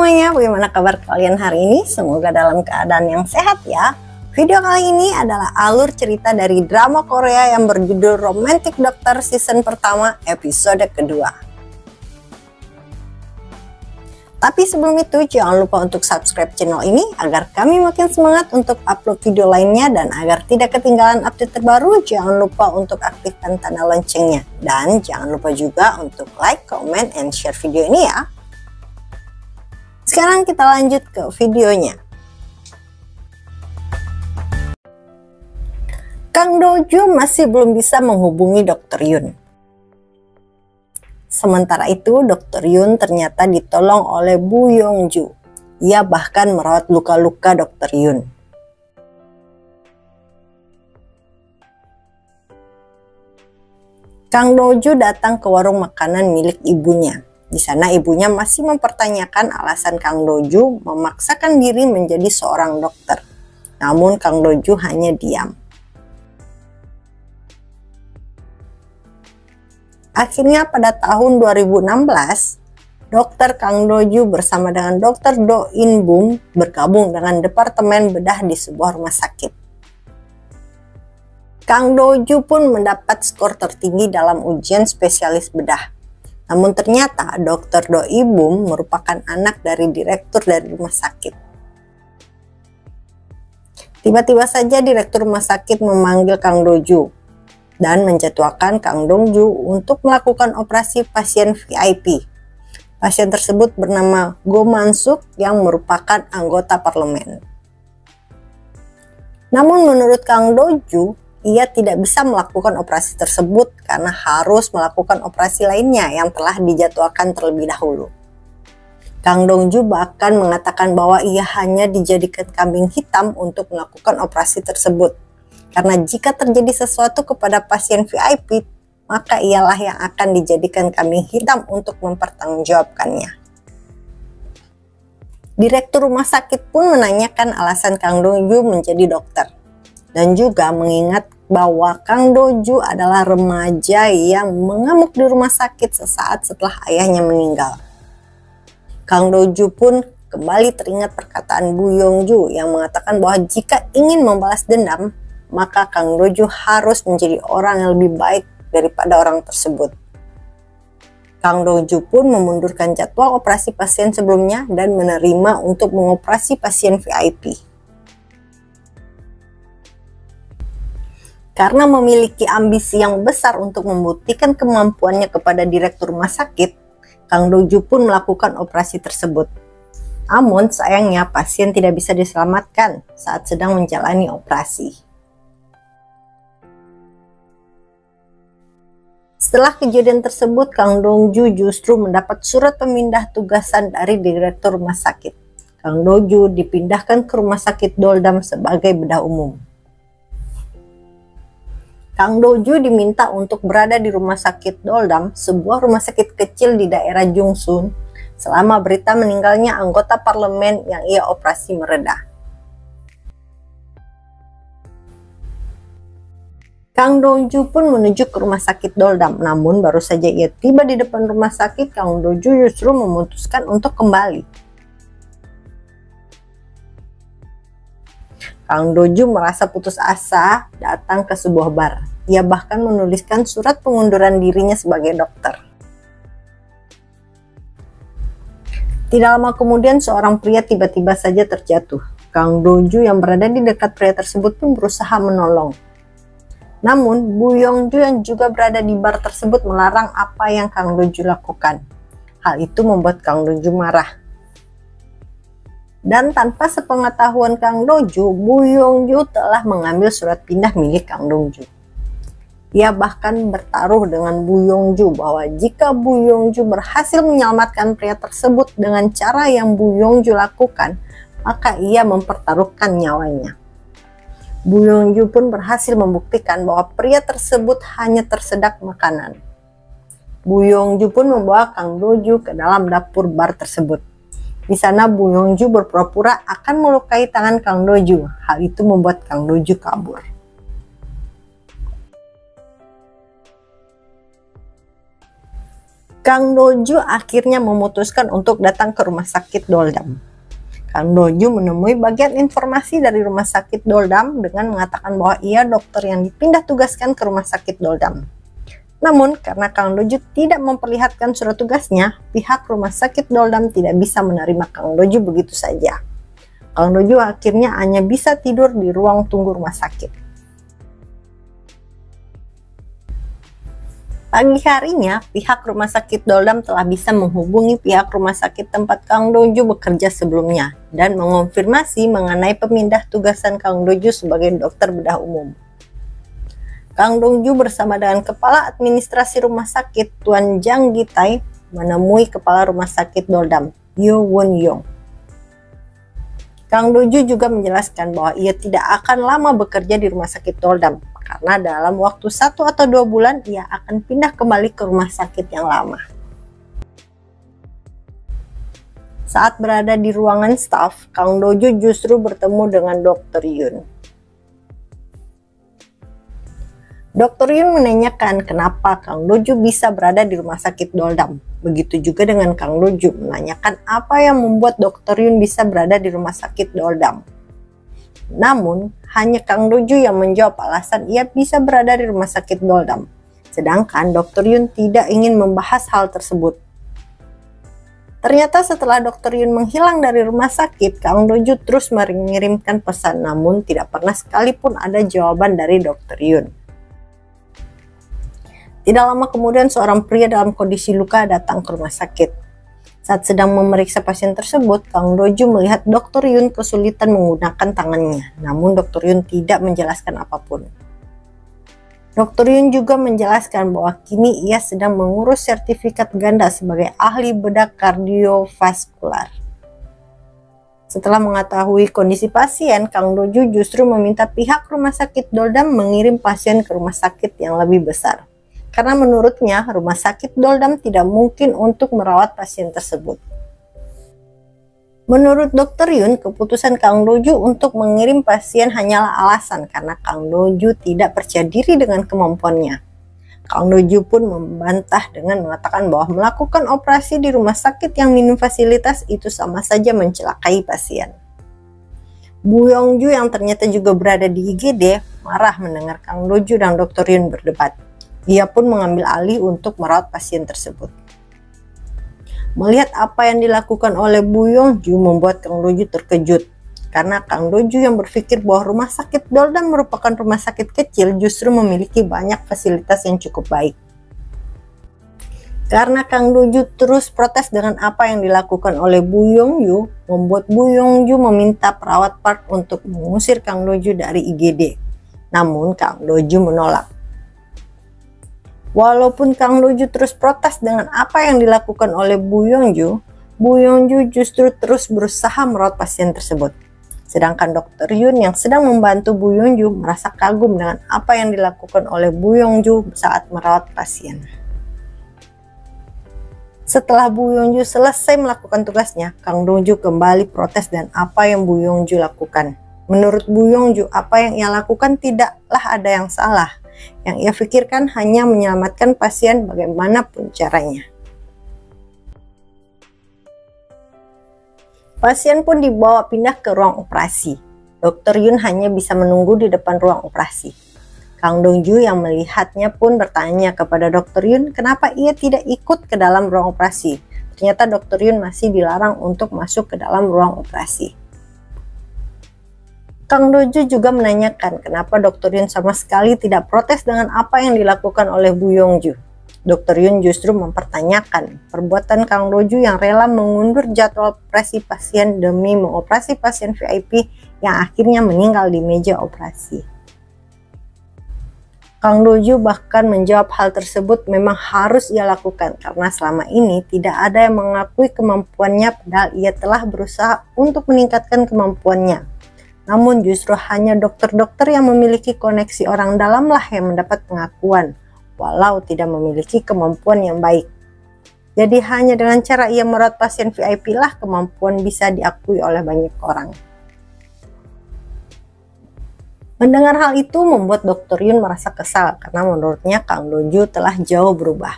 semuanya, bagaimana kabar kalian hari ini? Semoga dalam keadaan yang sehat ya. Video kali ini adalah alur cerita dari drama Korea yang berjudul Romantic Doctor season pertama episode kedua. Tapi sebelum itu jangan lupa untuk subscribe channel ini agar kami makin semangat untuk upload video lainnya, dan agar tidak ketinggalan update terbaru jangan lupa untuk aktifkan tanda loncengnya. Dan jangan lupa juga untuk like, comment, and share video ini ya. Sekarang kita lanjut ke videonya. Kang Do-ju masih belum bisa menghubungi Dr. Yoon. Sementara itu, Dr. Yoon ternyata ditolong oleh Bu Yong-ju. Ia bahkan merawat luka-luka Dr. Yoon. Kang Do-ju datang ke warung makanan milik ibunya. Di sana ibunya masih mempertanyakan alasan Kang Do-ju memaksakan diri menjadi seorang dokter. Namun Kang Do-ju hanya diam. Akhirnya pada tahun 2016, Dr. Kang Do-ju bersama dengan Dr. Do In-bum bergabung dengan Departemen Bedah di sebuah rumah sakit. Kang Do-ju pun mendapat skor tertinggi dalam ujian spesialis bedah. Namun ternyata Dr. Do In-bum merupakan anak dari direktur dari rumah sakit. Tiba-tiba saja direktur rumah sakit memanggil Kang Do-ju dan menjadwalkan Kang Do-ju untuk melakukan operasi pasien VIP. Pasien tersebut bernama Go Man-suk yang merupakan anggota parlemen. Namun menurut Kang Do-ju, ia tidak bisa melakukan operasi tersebut karena harus melakukan operasi lainnya yang telah dijadwalkan terlebih dahulu. Kang Do-ju bahkan mengatakan bahwa ia hanya dijadikan kambing hitam untuk melakukan operasi tersebut. Karena jika terjadi sesuatu kepada pasien VIP, maka ialah yang akan dijadikan kambing hitam untuk mempertanggungjawabkannya. Direktur rumah sakit pun menanyakan alasan Kang Do-ju menjadi dokter. Dan juga mengingat bahwa Kang Do-ju adalah remaja yang mengamuk di rumah sakit sesaat setelah ayahnya meninggal. Kang Do-ju pun kembali teringat perkataan Bu Yong-ju yang mengatakan bahwa jika ingin membalas dendam, maka Kang Do-ju harus menjadi orang yang lebih baik daripada orang tersebut. Kang Do-ju pun memundurkan jadwal operasi pasien sebelumnya dan menerima untuk mengoperasi pasien VIP. Karena memiliki ambisi yang besar untuk membuktikan kemampuannya kepada direktur rumah sakit, Kang Do-ju pun melakukan operasi tersebut. Namun sayangnya pasien tidak bisa diselamatkan saat sedang menjalani operasi. Setelah kejadian tersebut, Kang Do-ju justru mendapat surat pemindah tugasan dari direktur rumah sakit. Kang Do-ju dipindahkan ke rumah sakit Doldam sebagai bedah umum. Kang Do-ju diminta untuk berada di rumah sakit Doldam, sebuah rumah sakit kecil di daerah Jungsun, selama berita meninggalnya anggota parlemen yang ia operasi mereda. Kang Do-ju pun menuju ke rumah sakit Doldam, namun baru saja ia tiba di depan rumah sakit, Kang Do-ju justru memutuskan untuk kembali. Kang Do-ju merasa putus asa datang ke sebuah bar. Ia bahkan menuliskan surat pengunduran dirinya sebagai dokter. Tidak lama kemudian seorang pria tiba-tiba saja terjatuh. Kang Do-ju yang berada di dekat pria tersebut pun berusaha menolong. Namun Bu Yong-ju yang juga berada di bar tersebut melarang apa yang Kang Do-ju lakukan. Hal itu membuat Kang Do-ju marah. Dan tanpa sepengetahuan Kang Do-ju, Bu Yong-ju telah mengambil surat pindah milik Kang Do-ju. Ia bahkan bertaruh dengan Bu Yong-ju bahwa jika Bu Yong-ju berhasil menyelamatkan pria tersebut dengan cara yang Bu Yong-ju lakukan, maka ia mempertaruhkan nyawanya. Bu Yong-ju pun berhasil membuktikan bahwa pria tersebut hanya tersedak makanan. Bu Yong-ju pun membawa Kang Do-ju ke dalam dapur bar tersebut. Di sana Bu Yong-ju berpura-pura akan melukai tangan Kang Do-ju. Hal itu membuat Kang Do-ju kabur. Kang Doju akhirnya memutuskan untuk datang ke rumah sakit Doldam. Kang Doju menemui bagian informasi dari rumah sakit Doldam dengan mengatakan bahwa ia dokter yang dipindah tugaskan ke rumah sakit Doldam. Namun, karena Kang Doju tidak memperlihatkan surat tugasnya, pihak rumah sakit Doldam tidak bisa menerima Kang Doju begitu saja. Kang Doju akhirnya hanya bisa tidur di ruang tunggu rumah sakit. Pagi harinya, pihak rumah sakit Doldam telah bisa menghubungi pihak rumah sakit tempat Kang Doju bekerja sebelumnya dan mengonfirmasi mengenai pemindah tugasan Kang Doju sebagai dokter bedah umum. Kang Doju bersama dengan kepala administrasi rumah sakit Tuan Jang Gitai menemui kepala rumah sakit Doldam, Yo Won Yong. Kang Doju juga menjelaskan bahwa ia tidak akan lama bekerja di rumah sakit Doldam, karena dalam waktu 1 atau 2 bulan ia akan pindah kembali ke rumah sakit yang lama. Saat berada di ruangan staf, Kang Doju justru bertemu dengan Dr. Yun. Dr. Yun menanyakan kenapa Kang Doju bisa berada di rumah sakit Doldam. Begitu juga dengan Kang Doju menanyakan apa yang membuat Dr. Yun bisa berada di rumah sakit Doldam. Namun, hanya Kang Doju yang menjawab alasan ia bisa berada di rumah sakit Doldam. Sedangkan Dr. Yun tidak ingin membahas hal tersebut. Ternyata setelah Dr. Yun menghilang dari rumah sakit, Kang Doju terus mengirimkan pesan, namun tidak pernah sekalipun ada jawaban dari Dr. Yun. Tidak lama kemudian seorang pria dalam kondisi luka datang ke rumah sakit. Saat sedang memeriksa pasien tersebut, Kang Doju melihat Dr. Yun kesulitan menggunakan tangannya, namun Dr. Yun tidak menjelaskan apapun. Dr. Yun juga menjelaskan bahwa kini ia sedang mengurus sertifikat ganda sebagai ahli bedah kardiovaskular. Setelah mengetahui kondisi pasien, Kang Doju justru meminta pihak rumah sakit Doldam mengirim pasien ke rumah sakit yang lebih besar. Karena menurutnya rumah sakit Doldam tidak mungkin untuk merawat pasien tersebut. Menurut Dr. Yun, keputusan Kang Doju untuk mengirim pasien hanyalah alasan karena Kang Doju tidak percaya diri dengan kemampuannya. Kang Doju pun membantah dengan mengatakan bahwa melakukan operasi di rumah sakit yang minim fasilitas itu sama saja mencelakai pasien. Bu Yongju yang ternyata juga berada di IGD marah mendengar Kang Doju dan Dr. Yun berdebat. Ia pun mengambil alih untuk merawat pasien tersebut. Melihat apa yang dilakukan oleh Bu Yongju membuat Kang Doju terkejut. Karena Kang Doju yang berpikir bahwa rumah sakit Doldam merupakan rumah sakit kecil justru memiliki banyak fasilitas yang cukup baik. Karena Kang Doju terus protes dengan apa yang dilakukan oleh Bu Yongju, membuat Bu Yongju meminta perawat Park untuk mengusir Kang Doju dari IGD. Namun Kang Doju menolak. Walaupun Kang Doju terus protes dengan apa yang dilakukan oleh Bu Yongju justru terus berusaha merawat pasien tersebut. Sedangkan Dr. Yun yang sedang membantu Bu Yongju merasa kagum dengan apa yang dilakukan oleh Bu Yongju saat merawat pasien. Setelah Bu Yongju selesai melakukan tugasnya, Kang Doju kembali protes dan apa yang Bu Yongju lakukan. Menurut Bu Yongju, apa yang ia lakukan tidaklah ada yang salah. Yang ia pikirkan hanya menyelamatkan pasien bagaimanapun caranya. Pasien pun dibawa pindah ke ruang operasi. Dr. Yun hanya bisa menunggu di depan ruang operasi. Kang Doju yang melihatnya pun bertanya kepada Dr. Yun kenapa ia tidak ikut ke dalam ruang operasi. Ternyata Dr. Yun masih dilarang untuk masuk ke dalam ruang operasi. Kang Doju juga menanyakan kenapa Dr. Yun sama sekali tidak protes dengan apa yang dilakukan oleh Bu Yongju. Dr. Yun justru mempertanyakan perbuatan Kang Doju yang rela mengundur jadwal operasi pasien demi mengoperasi pasien VIP yang akhirnya meninggal di meja operasi. Kang Doju bahkan menjawab hal tersebut memang harus ia lakukan karena selama ini tidak ada yang mengakui kemampuannya padahal ia telah berusaha untuk meningkatkan kemampuannya. Namun justru hanya dokter-dokter yang memiliki koneksi orang dalam lah yang mendapat pengakuan, walau tidak memiliki kemampuan yang baik. Jadi hanya dengan cara ia merawat pasien VIP lah kemampuan bisa diakui oleh banyak orang. Mendengar hal itu membuat Dr. Yun merasa kesal karena menurutnya Kang Doju telah jauh berubah.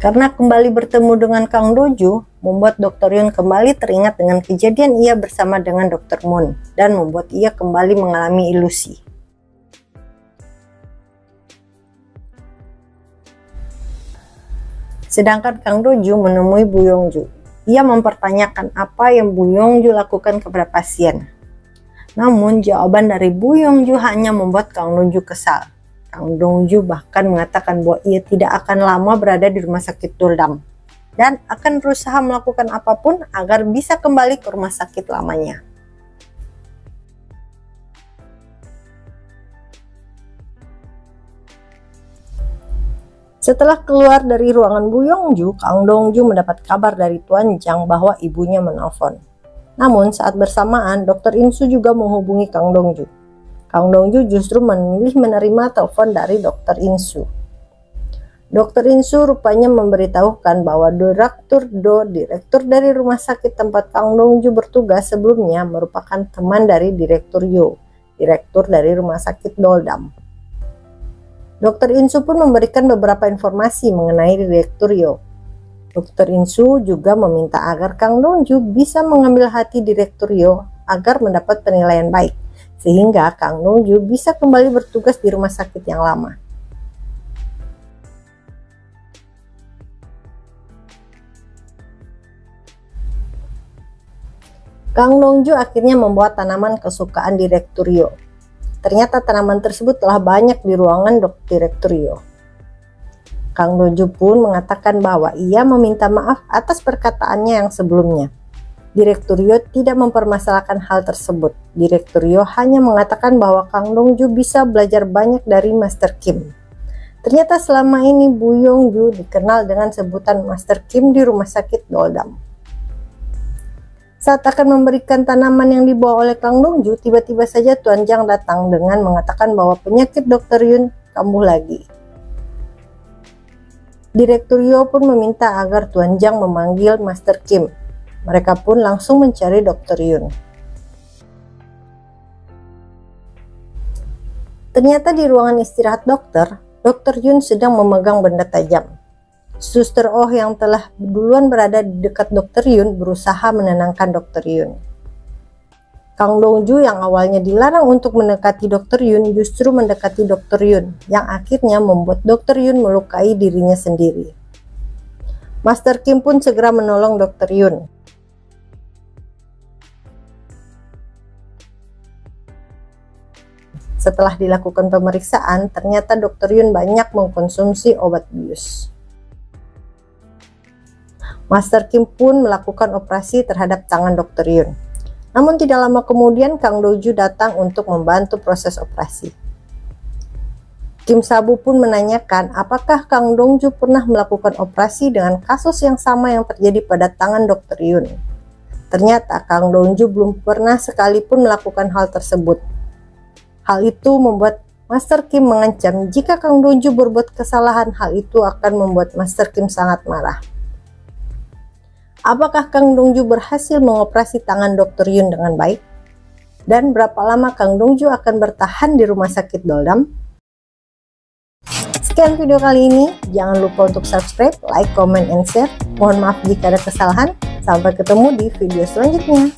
Karena kembali bertemu dengan Kang Doju, membuat Dr. Yun kembali teringat dengan kejadian ia bersama dengan Dr. Moon dan membuat ia kembali mengalami ilusi. Sedangkan Kang Doju menemui Bu Yongju. Ia mempertanyakan apa yang Bu Yongju lakukan kepada pasien. Namun jawaban dari Bu Yongju hanya membuat Kang Doju kesal. Kang Doju bahkan mengatakan bahwa ia tidak akan lama berada di rumah sakit Doldam dan akan berusaha melakukan apapun agar bisa kembali ke rumah sakit lamanya. Setelah keluar dari ruangan Bu Yongju, Kang Dongju mendapat kabar dari Tuan Jang bahwa ibunya menelpon. Namun saat bersamaan, Dr. Insu juga menghubungi Kang Dongju. Kang Dongju justru memilih menerima telepon dari Dr. Insu. Dr. Insu rupanya memberitahukan bahwa Direktur dari rumah sakit tempat Kang Dongju bertugas sebelumnya merupakan teman dari Direktur Yo, direktur dari rumah sakit Doldam. Dr. Insu pun memberikan beberapa informasi mengenai Direktur Yo. Dr. Insu juga meminta agar Kang Dongju bisa mengambil hati Direktur Yo agar mendapat penilaian baik, sehingga Kang Dongju bisa kembali bertugas di rumah sakit yang lama. Kang Dongju akhirnya membawa tanaman kesukaan Direktur Yo. Ternyata tanaman tersebut telah banyak di ruangan Direktur Yo. Kang Dongju pun mengatakan bahwa ia meminta maaf atas perkataannya yang sebelumnya. Direktur Yo tidak mempermasalahkan hal tersebut. Direktur Yo hanya mengatakan bahwa Kang Dongju bisa belajar banyak dari Master Kim. Ternyata selama ini Bu Yongju dikenal dengan sebutan Master Kim di rumah sakit Doldam. Saat akan memberikan tanaman yang dibawa oleh Kang Dongju, tiba-tiba saja Tuan Jang datang dengan mengatakan bahwa penyakit Dr. Yun kambuh lagi. Direktur Yo pun meminta agar Tuan Jang memanggil Master Kim. Mereka pun langsung mencari Dr. Yun. Ternyata di ruangan istirahat dokter, Dr. Yun sedang memegang benda tajam. Suster Oh yang telah duluan berada di dekat Dr. Yun berusaha menenangkan Dr. Yun. Kang Dongju yang awalnya dilarang untuk mendekati Dr. Yun justru mendekati Dr. Yun, yang akhirnya membuat Dr. Yun melukai dirinya sendiri. Master Kim pun segera menolong Dr. Yun. Setelah dilakukan pemeriksaan, ternyata Dr. Yun banyak mengkonsumsi obat bius. Master Kim pun melakukan operasi terhadap tangan Dr. Yun. Namun tidak lama kemudian Kang Dongju datang untuk membantu proses operasi. Kim Sabu pun menanyakan apakah Kang Dongju pernah melakukan operasi dengan kasus yang sama yang terjadi pada tangan Dr. Yun. Ternyata Kang Dongju belum pernah sekalipun melakukan hal tersebut. Hal itu membuat Master Kim mengancam jika Kang Dongju berbuat kesalahan, hal itu akan membuat Master Kim sangat marah. Apakah Kang Dongju berhasil mengoperasi tangan Dr. Yun dengan baik? Dan berapa lama Kang Dongju akan bertahan di rumah sakit Doldam? Sekian video kali ini, jangan lupa untuk subscribe, like, comment, and share. Mohon maaf jika ada kesalahan. Sampai ketemu di video selanjutnya.